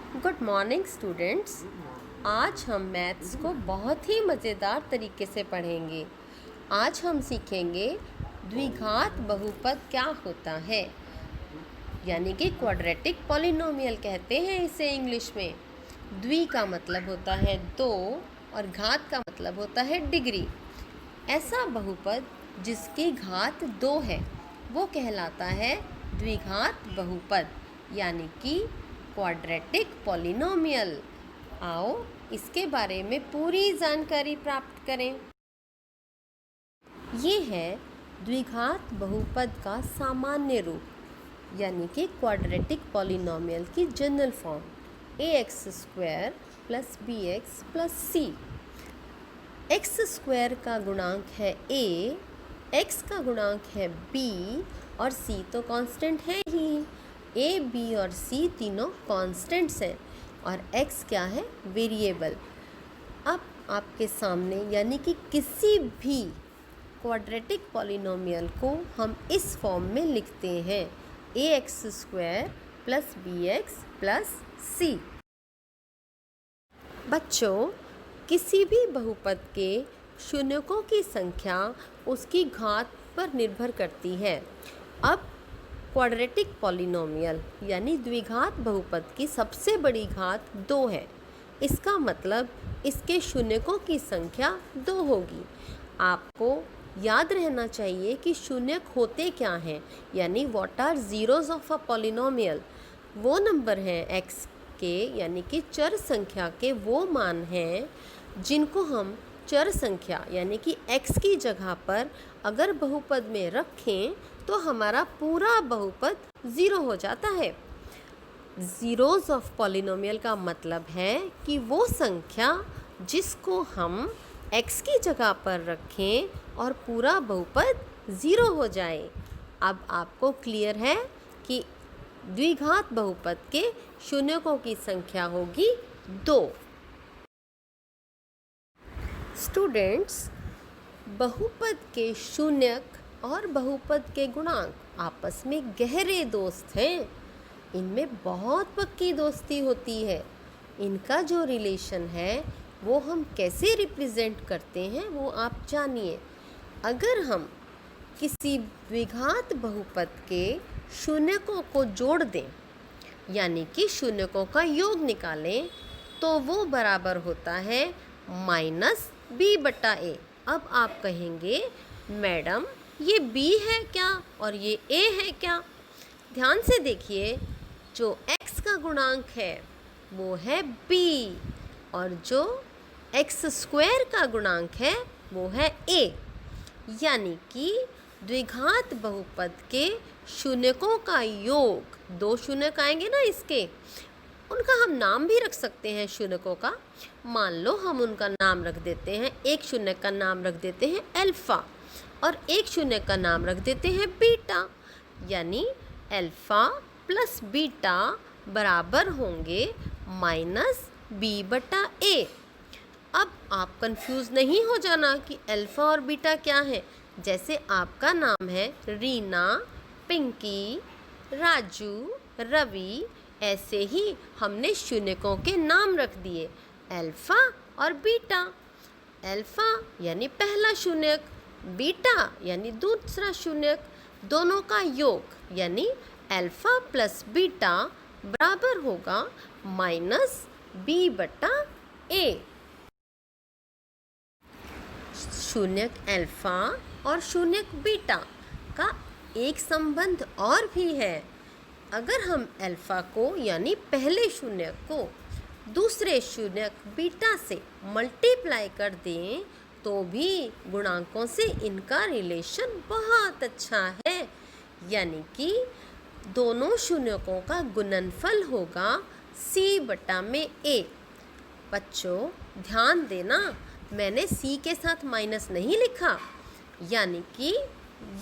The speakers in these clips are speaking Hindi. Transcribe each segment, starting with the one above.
Good morning students. आज हम मैथ्स को बहुत ही मज़ेदार तरीके से पढ़ेंगे। आज हम सीखेंगे द्विघात बहुपद क्या होता है, यानी कि क्वाड्रेटिक पॉलिनोमियल कहते हैं इसे इंग्लिश में। द्वि का मतलब होता है दो और घात का मतलब होता है डिग्री। ऐसा बहुपद जिसकी घात दो है वो कहलाता है द्विघात बहुपद, यानी कि क्वाड्रेटिक पॉलिनोमियल। आओ इसके बारे में पूरी जानकारी प्राप्त करें। ये है द्विघात बहुपद का सामान्य रूप, यानी कि क्वाड्रेटिक पॉलिनोमियल की general form ax² + bx + c। x² का गुणांक है a, x का गुणांक है b और c तो कांस्टेंट है ही। a, b और c तीनों कांस्टेंट्स हैं और x क्या है, वेरिएबल। अब आपके सामने यानी कि किसी भी क्वाड्रेटिक पॉलिनोमियल को हम इस फॉर्म में लिखते हैं ax² + bx + c। बच्चों, किसी भी बहुपद के शून्यकों की संख्या उसकी घात पर निर्भर करती है। अब क्वाड्रेटिक पॉलिनोमियल यानी द्विघात बहुपद की सबसे बड़ी घात 2 है। इसका मतलब इसके शून्यकों की संख्या 2 होगी। आपको याद रहना चाहिए कि शून्यक होते क्या हैं, यानी what are zeros of a polynomial. वो नंबर हैं x के, यानी कि चर संख्या के वो मान हैं जिनको हम चर संख्या यानी कि x की जगह पर अगर बहुपद में रखें तो हमारा पूरा बहुपद 0 हो जाता है। जीरोज ऑफ पॉलिनोमियल का मतलब है कि वो संख्या जिसको हम x की जगह पर रखें और पूरा बहुपद 0 हो जाए। अब आपको क्लियर है कि द्विघात बहुपद के शून्यकों की संख्या होगी 2। स्टूडेंट्स, बहुपद के शून्यक और बहुपद के गुणांक आपस में गहरे दोस्त हैं। इनमें बहुत पक्की दोस्ती होती है। इनका जो रिलेशन है वो हम कैसे रिप्रेजेंट करते हैं वो आप जानिए। अगर हम किसी द्विघात बहुपद के शून्यकों को जोड़ दें, यानी कि शून्यकों का योग निकालें, तो वो बराबर होता है -b/a। अब आप कहेंगे मैडम ये b है क्या और ये a है क्या? ध्यान से देखिए, जो x का गुणांक है वो है b और जो x² का गुणांक है वो है a, यानी कि द्विघात बहुपद के शून्यकों का योग, 2 शून्यक आएंगे ना इसके, उनका हम नाम भी रख सकते हैं शून्यकों का। मान लो हम उनका नाम रख देते हैं, एक शून्यक का नाम रख देते हैं अल्फा और एक शून्यक का नाम रख देते हैं बीटा, यानी अल्फा + बीटा बराबर होंगे -b/a। अब आप कंफ्यूज नहीं हो जाना कि अल्फा और बीटा क्या है। जैसे आपका नाम है रीना, पिंकी, राजू, रवि, ऐसे ही हमने शून्यकों के नाम रख दिए अल्फा और बीटा। अल्फा यानी पहला शून्यक, बीटा यानी दूसरा शून्यक, दोनों का योग यानी अल्फा + बीटा बराबर होगा -b/a। शून्यक अल्फा और शून्यक बीटा का एक संबंध और भी है। अगर हम अल्फा को यानी पहले शून्यक को दूसरे शून्यक बीटा से मल्टीप्लाई कर दें तो भी गुणांकों से इनका रिलेशन बहुत अच्छा है, यानी कि दोनों शून्यकों का गुणनफल होगा c/a। बच्चों ध्यान देना, मैंने c के साथ माइनस नहीं लिखा, यानी कि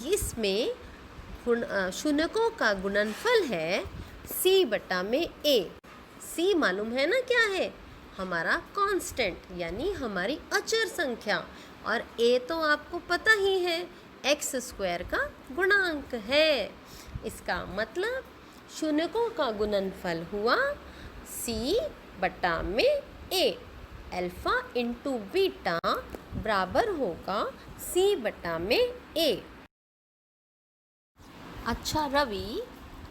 इसमें शून्यकों का गुणनफल है c/a। c मालूम है ना क्या है, हमारा कांस्टेंट यानी हमारी अचर संख्या, और a तो आपको पता ही है x² का गुणांक है। इसका मतलब शून्यकों का गुणनफल हुआ सी बटा में ए। अल्फा इंटू बीटा बराबर होगा सी बटा में ए। अच्छा रवि,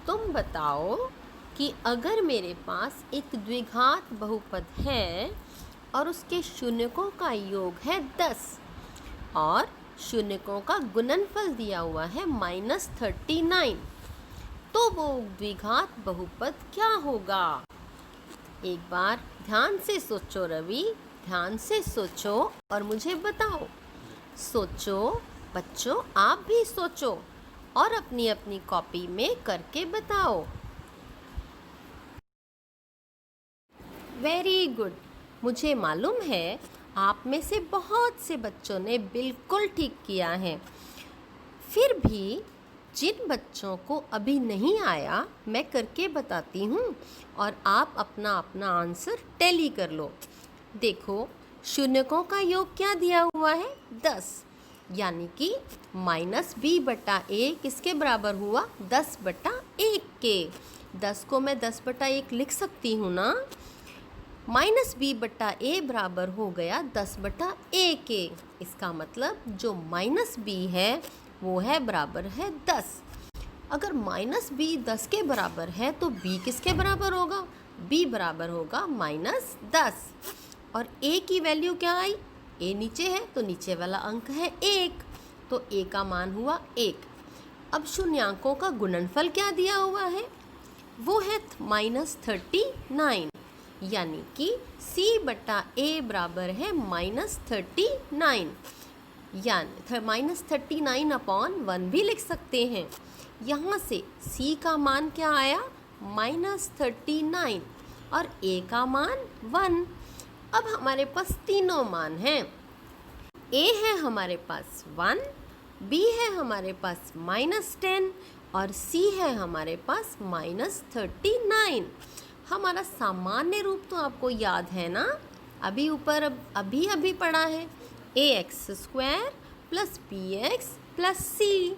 तुम बताओ कि अगर मेरे पास एक द्विघात बहुपद है और उसके शून्यकों का योग है 10 और शून्यकों का गुणनफल दिया हुआ है -39, तो वो द्विघात बहुपद क्या होगा? एक बार ध्यान से सोचो रवि, ध्यान से सोचो और मुझे बताओ। सोचो बच्चों, आप भी सोचो और अपनी अपनी कॉपी में करके बताओ। Very good. मुझे मालूम है आप में से बहुत से बच्चों ने बिल्कुल ठीक किया है। फिर भी जिन बच्चों को अभी नहीं आया, मैं करके बताती हूँ और आप अपना अपना आंसर टैली कर लो। देखो, शून्यकों का योग क्या दिया हुआ है? 10, यानी कि -b बटा a किसके बराबर हुआ? 10 बटा 1 के। 10 को मैं 10 बटा 1 लिख सकती हूँ ना। -b बटा a बराबर हो गया 10 बटा a के। इसका मतलब जो -b है वो है बराबर है 10। अगर -b 10 के बराबर है तो b किसके बराबर होगा? b बराबर होगा -10। और a की वैल्यू क्या आई? a नीचे है तो नीचे वाला अंक है 1, तो a का मान हुआ 1। अब शून्यांकों का गुणनफल क्या दिया हुआ है? वो है -39, यानी कि c बटा a बराबर है -39, यानी -39/1 भी लिख सकते हैं। यहाँ से c का मान क्या आया? -39 और a का मान 1। अब हमारे पास तीनों मान हैं। a है हमारे पास 1, b है हमारे पास -10 और c है हमारे पास -39। हमारा सामान्य रूप तो आपको याद है ना, अभी ऊपर अभी पढ़ा है, ax² + bx + c।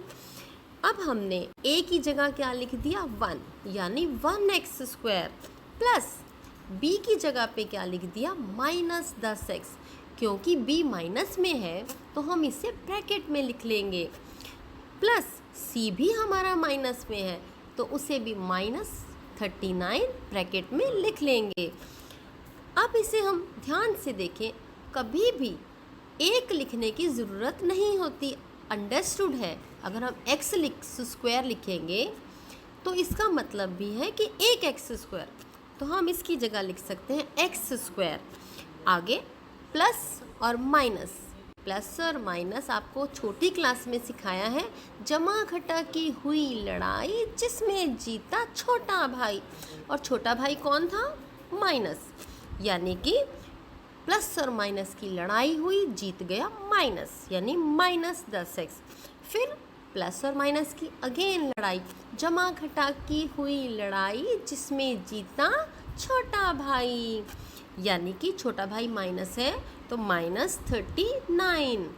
अब हमने a की जगह क्या लिख दिया? 1, यानी 1x² प्लस b की जगह पे क्या लिख दिया? -10x। क्योंकि b माइनस में है तो हम इसे ब्रैकेट में लिख लेंगे, प्लस c भी हमारा माइनस में है तो उसे भी -39 ब्रैकेट में लिख लेंगे। अब इसे हम ध्यान से देखें, कभी भी एक लिखने की ज़रूरत नहीं होती, अंडरस्टूड है। अगर हम x² लिखेंगे तो इसका मतलब भी है कि एक x², तो हम इसकी जगह लिख सकते हैं x²। आगे प्लस और माइनस, प्लस और माइनस आपको छोटी क्लास में सिखाया है। जमा घटा की हुई लड़ाई जिसमें जीता छोटा भाई, और छोटा भाई कौन था? माइनस, यानी कि प्लस और माइनस की लड़ाई हुई, जीत गया माइनस, यानी -10x। फिर प्लस और माइनस की अगेन लड़ाई, जमा घटा की हुई लड़ाई जिसमें जीता छोटा भाई, यानी कि छोटा भाई माइनस है तो -39।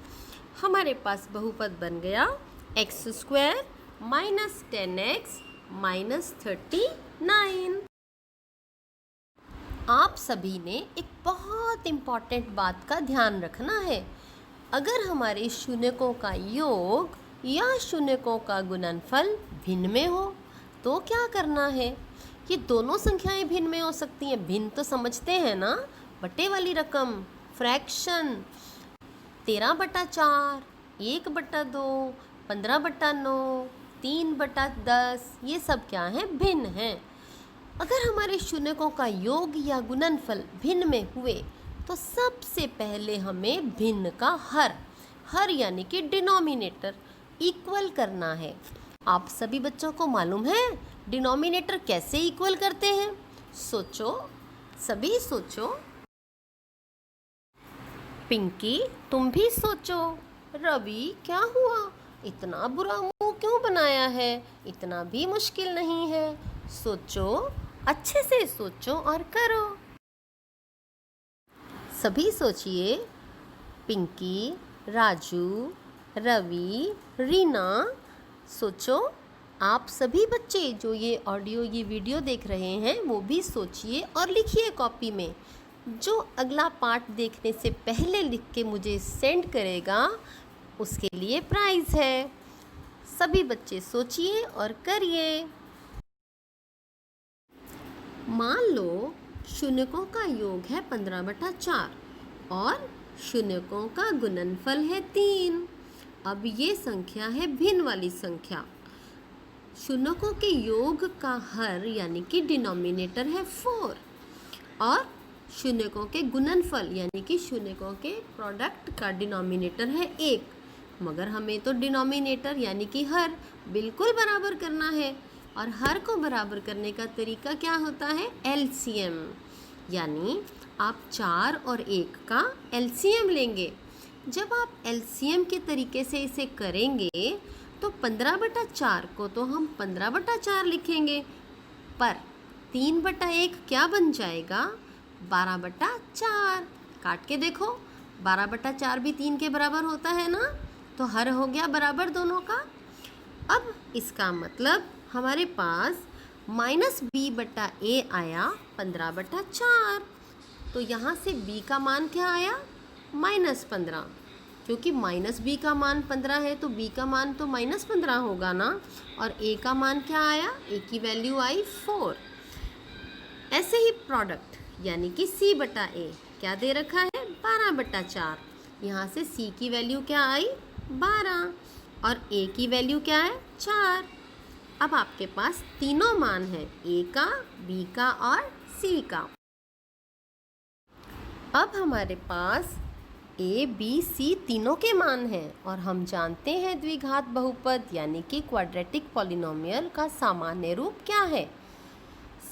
हमारे पास बहुपद बन गया x² - 10x -39। आप सभी ने एक बहुत इम्पॉर्टेंट बात का ध्यान रखना है। अगर हमारे शून्यकों का योग या शून्यकों का गुणनफल भिन्न में हो तो क्या करना है? ये दोनों संख्याएं भिन्न में हो सकती हैं। भिन्न तो समझते हैं ना, बटे वाली रकम, फ्रैक्शन, 13/4, 1/2, 15/9, 3/10, ये सब क्या है? भिन्न हैं। अगर हमारे शून्यकों का योग या गुणनफल भिन्न में हुए तो सबसे पहले हमें भिन्न का हर यानी कि डिनोमिनेटर इक्वल करना है। आप सभी बच्चों को मालूम है डिनोमिनेटर कैसे इक्वल करते हैं? सोचो, सभी सोचो। पिंकी, तुम भी सोचो। रवि, क्या हुआ? इतना बुरा मुंह क्यों बनाया है? इतना भी मुश्किल नहीं है। सोचो, अच्छे से सोचो और करो। सभी सोचिए। पिंकी, राजू, रवि, रीना, सोचो। आप सभी बच्चे जो ये ऑडियो ये वीडियो देख रहे हैं वो भी सोचिए और लिखिए कॉपी में। जो अगला पार्ट देखने से पहले लिख के मुझे सेंड करेगा उसके लिए प्राइज़ है। सभी बच्चे सोचिए और करिए। मान लो शून्यकों का योग है 15/4 और शून्यकों का गुणनफल है 3। अब ये संख्या है भिन्न वाली संख्या। शून्यकों के योग का हर यानी कि डिनोमिनेटर है 4 और शून्यकों के गुणनफल यानी कि शून्यकों के प्रोडक्ट का डिनोमिनेटर है 1। मगर हमें तो डिनोमिनेटर यानी कि हर बिल्कुल बराबर करना है और हर को बराबर करने का तरीका क्या होता है? एलसीएम। यानी आप 4 और 1 का एलसीएम लेंगे। जब आप एलसीएम के तरीके से इसे करेंगे तो 15/4 को तो हम 15/4 लिखेंगे, पर 3/1 क्या बन जाएगा? 12/4। काट के देखो, 12/4 भी 3 के बराबर होता है ना, तो हर हो गया बराबर दोनों का। अब इसका मतलब हमारे पास -b/a आया 15/4। तो यहाँ से b का मान क्या आया? -15। क्योंकि -b का मान 15 है तो b का मान तो -15 होगा ना। और a का मान क्या आया? a की वैल्यू आई 4। ऐसे ही प्रोडक्ट यानी कि c/a क्या दे रखा है? 12/4। यहाँ से c की वैल्यू क्या आई? 12 और a की वैल्यू क्या है? 4। अब आपके पास तीनों मान हैं, a का, b का और c का। अब हमारे पास a, b, c तीनों के मान हैं और हम जानते हैं द्विघात बहुपद यानी कि क्वाड्रेटिक पॉलिनोमियल का सामान्य रूप क्या है।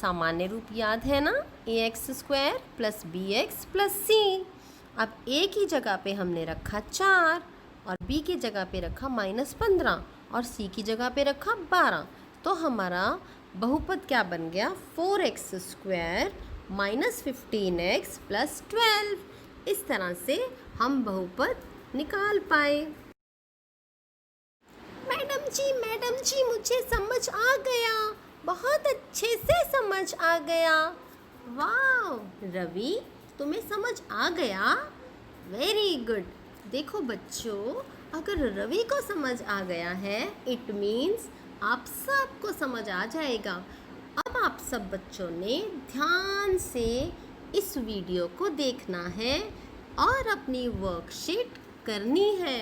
सामान्य रूप याद है ना? ax² + bx + c। अब a की जगह पे हमने रखा 4 और b की जगह पे रखा -15 और c की जगह पे रखा 12। तो हमारा बहुपद क्या बन गया? 4x² - 15x + 12। इस तरह से हम बहुपद निकाल पाए। मैडम जी मुझे समझ आ गया, बहुत अच्छे से समझ आ गया। वाह रवि, तुम्हें समझ आ गया? Very good. देखो बच्चों, अगर रवि को समझ आ गया है इट मीन्स आप सबको समझ आ जाएगा। अब आप सब बच्चों ने ध्यान से इस वीडियो को देखना है और अपनी वर्कशीट करनी है।